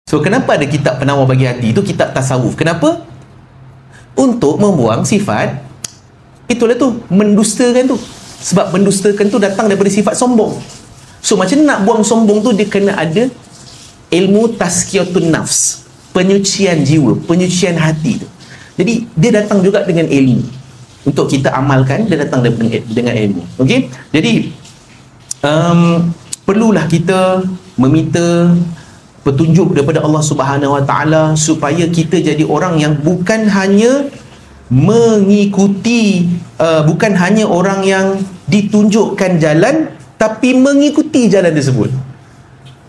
So kenapa ada kitab penawar bagi hati? Itu kitab tasawuf. Kenapa? Untuk membuang sifat, itulah tu, mendustakan tu. Sebab mendustakan tu datang daripada sifat sombong. So macam nak buang sombong tu, dia kena ada ilmu tazkiyatun nafs, penyucian jiwa, penyucian hati tu. Jadi dia datang juga dengan ilmu. Untuk kita amalkan, dia datang dengan ilmu. Okey? Jadi perlulah kita meminta petunjuk daripada Allah Subhanahu Wa Taala supaya kita jadi orang yang bukan hanya mengikuti, bukan hanya orang yang ditunjukkan jalan, tapi mengikuti jalan tersebut.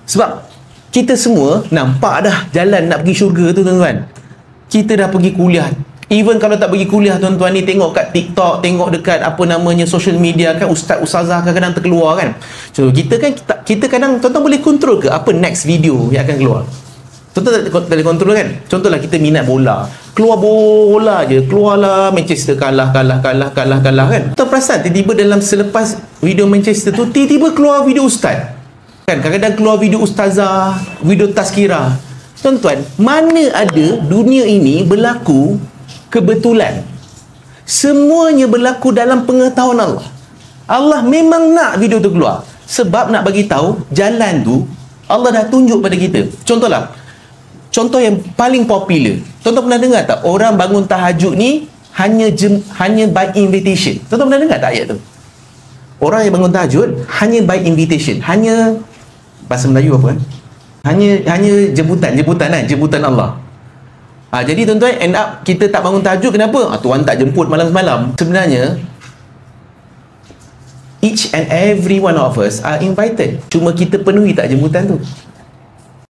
Sebab kita semua nampak dah jalan nak pergi syurga tu, tuan-tuan. Kita dah pergi kuliah. Even kalau tak pergi kuliah, tuan-tuan ni tengok kat TikTok, tengok dekat apa namanya social media kan, ustaz-ustazah kadang-kadang terkeluar kan. So kita kadang, tuan-tuan boleh kontrol ke apa next video yang akan keluar? Tuan-tuan tak boleh kontrol kan? Contohlah kita minat bola, keluar bola je, keluarlah Manchester kalah kan. Tuan perasan tiba-tiba dalam selepas video Manchester tu, tiba-tiba keluar video ustaz kan, kadang-kadang keluar video ustazah, video tazkirah. Tuan-tuan, mana ada dunia ini berlaku kebetulan? Semuanya berlaku dalam pengetahuan Allah. Allah memang nak video tu keluar sebab nak bagi tahu jalan tu Allah dah tunjuk pada kita. Contoh yang paling popular, tuan-tuan pernah dengar tak orang bangun tahajud ni hanya by invitation? Tuan-tuan pernah dengar tak ayat tu? Orang yang bangun tahajud hanya by invitation, hanya, bahasa Melayu apa kan? Hanya jemputan Allah. Jadi tuan-tuan, end up kita tak bangun tahajud. Kenapa? Tuan tak jemput malam semalam. Sebenarnya each and every one of us are invited, cuma kita penuhi tak jemputan tu?